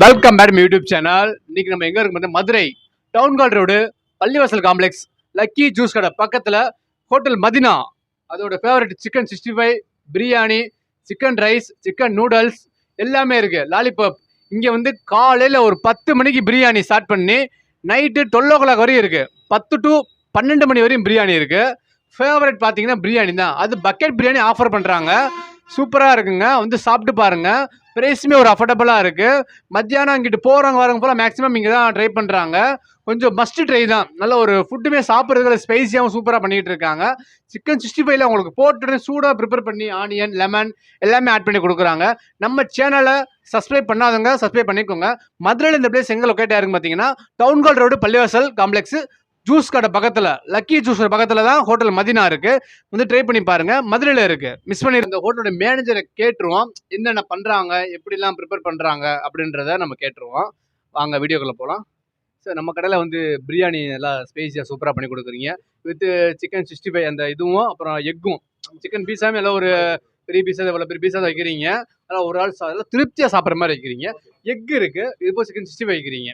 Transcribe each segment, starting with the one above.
Welcome back YouTube channel. இன்னைக்கு நம்ம எங்க இருக்கு மதுரை டவுன்கால் ரோடு பள்ளிவாசல் காம்ப்ளெக்ஸ் லக்கி ஜூஸ் கடை பக்கத்துல ஹோட்டல் மதினா. அதோட favourite chicken 65, biryani, chicken rice, chicken noodles எல்லாமே இருக்கு. லாலிபாப் இங்க வந்து காலையில ஒரு 10 மணிக்கு பிரியாணி ஸ்டார்ட் பண்ணி நைட்டு 12 o'clock வரையும் இருக்கு. 10 to 12 மணி வரையும் பிரியாணி இருக்கு. ஃபேவரட் பார்த்தீங்கன்னா பிரியாணி தான். அது பக்கெட் பிரியாணி ஆஃபர் பண்றாங்க. சூப்பராக இருக்குங்க. வந்து சாப்பிட்டு பாருங்க. ப்ரைஸுமே ஒரு அஃபோர்டபுளாக இருக்கு. மத்தியானம் இங்கிட்டு போகிறவங்க வரவங்க போல மேக்ஸிமம் இங்கே தான் ட்ரை பண்ணுறாங்க. கொஞ்சம் மஸ்ட் ட்ரை தான். நல்ல ஒரு ஃபுட்டுமே சாப்பிட்றதுல ஸ்பைஸியாகவும் சூப்பராக பண்ணிட்டு இருக்காங்க. சிக்கன் 65ல உங்களுக்கு போட்டு சூடாக ப்ரிப்பேர் பண்ணி ஆனியன், லெமன் எல்லாமே ஆட் பண்ணி கொடுக்குறாங்க. நம்ம சேனலை சப்ஸ்கிரைப் பண்ணாதவங்க சப்ஸ்கிரைப் பண்ணிக்கோங்க. மதுரையில் இந்த பிளேஸ் எங்கே லொக்கேட் ஆயிருக்குன்னு பார்த்தீங்கன்னா டவுன்கால் ரோடு பள்ளிவாசல் காம்ப்ளெக்ஸ் ஜூஸ் கடை பக்கத்தில் லக்கி ஜூஸ் பக்கத்தில் தான் ஹோட்டல் மதினா இருக்கு. வந்து ட்ரை பண்ணி பாருங்க. மதுரையில் இருக்கு. மிஸ் பண்ணி இந்த ஹோட்டலோட மேனேஜரை கேட்டுருவோம், என்னென்ன பண்றாங்க, எப்படிலாம் ப்ரிப்பேர் பண்றாங்க அப்படின்றத நம்ம கேட்டுருவோம். வாங்க வீடியோக்குள்ள போகலாம். சார், நம்ம கடையில் வந்து பிரியாணி நல்லா ஸ்பைஸியாக சூப்பராக பண்ணி கொடுக்குறீங்க. வித் சிக்கன் 65 அந்த இதுவும் அப்புறம் எக்கும் சிக்கன் பீஸாமே எல்லாம் ஒரு பெரிய பீஸா இவ்வளோ பெரிய பீஸா வைக்கிறீங்க. அதெல்லாம் ஒரு ஆள் திருப்தியாக சாப்பிட்ற மாதிரி வைக்கிறீங்க. எக் இருக்கு, இது போல் சிக்கன் 65 வைக்கிறீங்க.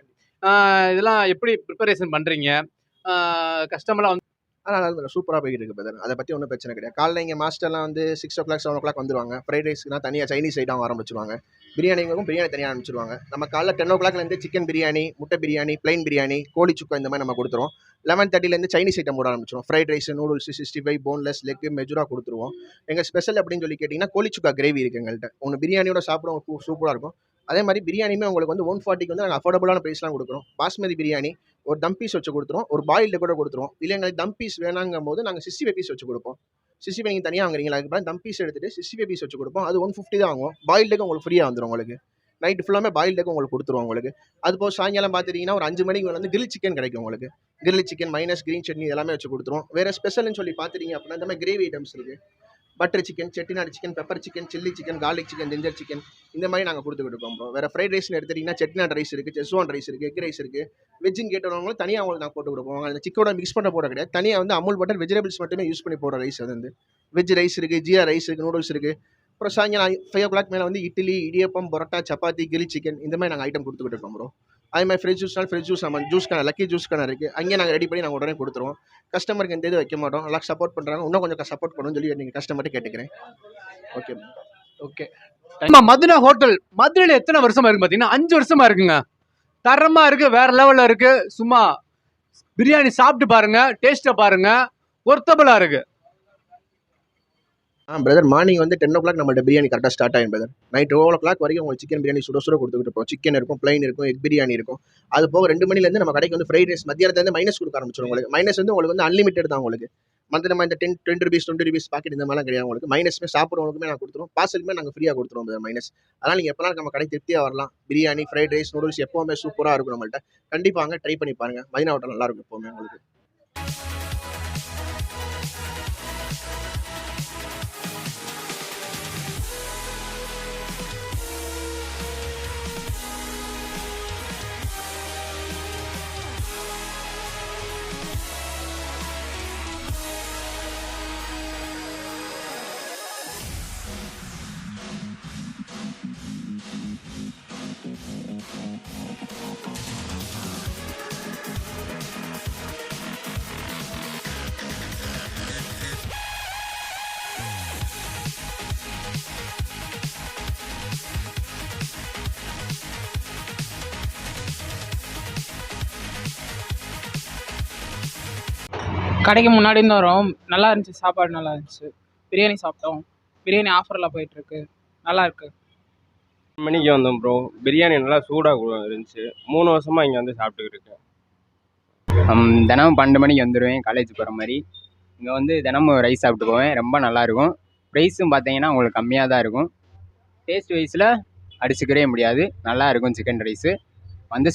இதெல்லாம் எப்படி ப்ரிப்பரேஷன் பண்ணுறீங்க? கஸ்டமர்லாம் வந்து ஆனால் சூப்பராக போய்கிட்டு இருக்கு பிரதர். அதை பற்றி ஒன்றும் பிரச்சனை கிடையாது. காலையில் இங்கே மாஸ்டர்லாம் வந்து 6 o'clock 7 o'clock வந்துருவாங்க. ஃப்ரைட் ரைஸ்க்குனா தனியாக சைனீஸ் ஐட்டம் ஆரம்பிச்சிருவாங்க. பிரியாணிங்களுக்கும் பிரியாணி தனியாக ஆரம்பிச்சிருவாங்க. நம்ம காலைல 10 o'clockலேருந்து சிக்கன் பிரியாணி, முட்டை பிரியாணி, பிளைன் பிரியாணி, கோழி சுக்கா இந்த மாதிரி நம்ம கொடுத்துருவோம். 11:30லேருந்து சைனீஸ் ஐட்டம் போட ஆரம்பிச்சிடும். Fried rice, noodles, 65, boneless, leg, மெஜூரா கொடுத்துருவோம். எங்கள் ஸ்பெஷல் அப்படின்னு சொல்லி கேட்டிங்கன்னா கோழி சுக்கா கிரேவி இருக்குது எங்கள்கிட்ட. ஒன்று பிரியாணியோட சாப்பிடும் சூப்பராக இருக்கும். அதே மாதிரி பிரியாணியுமே உங்களுக்கு வந்து 140க்கு வந்து நாங்கள் அஃபோர்டபுளான ப்ரைஸ்லாம் கொடுக்குறோம். பாஸ்மதி பிரியாணி ஒரு தம் பீஸ் வச்சு கொடுத்துருவோம், ஒரு பாயில்டு கூட கொடுத்துருவோம். இல்லை எங்களுக்கு தம் பீஸ் வேணாங்கும் போது நாங்கள் 65 பீஸ் வச்சு கொடுப்போம். 65 நீங்கள் தனியாக வாங்குறீங்களா, அதுக்கு தம் பீஸ் எடுத்துட்டு 65 பீஸ் வச்சு கொடுப்போம். அது 150 தான் வாங்குவோம். பாயில்டுக்கு உங்களுக்கு ஃப்ரீயாக வந்துடும். உங்களுக்கு நைட்டு ஃபுல்லாமே பாயில்டுக்கு உங்களுக்கு கொடுத்துருவோம். உங்களுக்கு அது போக சாயங்காலம் பார்த்துட்டிங்கன்னா ஒரு 5 மணிக்கு வந்து கிரில் சிக்கன் கிடைக்கும். உங்களுக்கு grill chicken minus green chutney எல்லாமே வச்சு கொடுத்துருவோம். வேறு ஸ்பெஷல்னு சொல்லி பார்த்துட்டீங்க அப்படின்னா இந்த மாதிரி கிரேவி ஐட்டம்ஸ் இருக்குது. Butter chicken, Chettinad chicken, pepper chicken, chilli chicken, garlic chicken, ginger chicken இந்த மாதிரி நாங்கள் கொடுத்துக்கிட்டு இருக்கோம் ப்ரோ. வேறு ஃப்ரைட் ரைஸ்னு எடுத்துட்டிங்கன்னா செட்டிநாடு ரைஸ் இருக்குது, செஸ்வான் ரைஸ் இருக்குது, எக் ரைஸ் இருக்குது. வெஜ்ஜுன்னு கேட்டவங்களும் தனியாக அவங்களுக்கு நாங்கள் போட்டு கொடுப்போம். அந்த சிக்கனோட மிக்ஸ் பண்ண போட கிடையாது. தனியாக வந்து அமுல் பட்டர் வெஜிடபிள்ஸ் மட்டுமே யூஸ் பண்ணி போடுற ரைஸ். அது வந்து வெஜ் ரைஸ் இருக்குது, ஜியா ரைஸ் இருக்குது, நூடுல்ஸ் இருக்குது. அப்புறம் சாயங்காலம் 5 o'clock மேலே வந்து இட்லி, இடியப்பம், பரோட்டா, சப்பாத்தி, கிரில் சிக்கன் இந்த மாதிரி நாங்கள் ஐட்டம் கொடுத்துக்கிட்டு இருக்கோம் ப்ரோ. அதே மாதிரி ஃப்ரெஷ் ஜூஸ்னால் ஃப்ரெஷ் ஜூஸ் நம்ம ஜூஸ்க்கான லக்கி ஜூஸ்க்கான இருக்குது. அங்கேயே நாங்கள் ரெடி பண்ணி நாங்கள் உடனே கொடுத்துருவோம். கஸ்டமருக்கு எந்த இது வைக்க மாட்டோம். நல்லா சப்போர்ட் பண்ணுறாங்க. இன்னும் கொஞ்சம் சப்போர்ட் பண்ணணும்னு சொல்லி நீங்கள் கஸ்டமர்கிட்ட கேட்டுக்கிறேன். Okay okay. நம்ம மதுரை ஹோட்டல் மதுரையில் எத்தனை வருஷமா இருக்கு பார்த்தீங்கன்னா 5 வருஷமா இருக்குங்க. தரமா இருக்கு, வேற லெவலில் இருக்கு. சும்மா பிரியாணி சாப்பிட்டு பாருங்க, டேஸ்ட்டை பாருங்க, ஒர்த்தபுளாக இருக்கு. பிரதர் மார்னிங் வந்து 10 o'clock நம்மள்ட்ட பிரியாணி கரெக்டாக ஸ்டார்ட் ஆகும் பிரதர். நைட் 12 o'clock வரைக்கும் உங்களுக்கு சிக்கன் பிரியாணி சுட சுட கொடுத்துக்கிட்டு இருப்போம். சிக்கன் இருக்கும், பிளைன் இருக்கும், எக் பிரியாணி இருக்கும். அது போக 2 மணிலேருந்து நம்ம கடைக்கு வந்து ஃப்ரைட் ரைஸ் மத்தியானத்துலேருந்து மைனஸ் கொடுக்க ஆரம்பிச்சிடும். உங்களுக்கு மைனஸ் வந்து உங்களுக்கு வந்து அன்லிமிட்டட் தான். உங்களுக்கு மந்த்லி நம்ம இந்த 10 rupees 20 rupees பாக்கெட் இந்த மாதிரிலாம் கிடையாது. உங்களுக்கு மைனஸ்மே சாப்பிட்றவங்களுக்குமே நாங்கள் கொடுத்துருவோம். பார்சலுமே நாங்கள் ஃப்ரீயாக கொடுத்துருவோம் பிரதர் மைனஸ். அதனால் நீங்கள் எப்போலாம் நம்ம கடை திருப்தியாக வரலாம். பிரியாணி, ஃப்ரைட் ரைஸ், நூடுல்ஸ் எப்போவுமே சூப்பராக இருக்கும் நம்மள்ட்ட. கண்டிப்பாக வாங்க, ட்ரை பண்ணி பாருங்கள். மதினா ஹோட்டல் நல்லா இருக்கும் எப்போவுமே உங்களுக்கு. கடைக்கு முன்னாடி இருந்து வரோம். நல்லா இருந்துச்சு, சாப்பாடு நல்லா இருந்துச்சு. பிரியாணி சாப்பிட்டோம். பிரியாணி ஆஃபரில் போயிட்டுருக்கு, நல்லா இருக்கு. 10 மணிக்கு வந்தோம் ப்ரோ. பிரியாணி நல்லா சூடாக இருந்துச்சு. 3 வருஷமாக இங்கே வந்து சாப்பிட்டுக்கிட்டு இருக்கேன். தினமும் 12 மணிக்கு வந்துடுவேன் காலேஜ் போகிற மாதிரி. இங்கே வந்து தினமும் ரைஸ் சாப்பிட்டு போவேன். ரொம்ப நல்லாயிருக்கும். ப்ரைஸும் பார்த்தீங்கன்னா உங்களுக்கு கம்மியாக தான் இருக்கும். டேஸ்ட் வைஸில் அடிச்சுக்கவே முடியாது. நல்லா இருக்கும் சிக்கன் ரைஸு. வந்து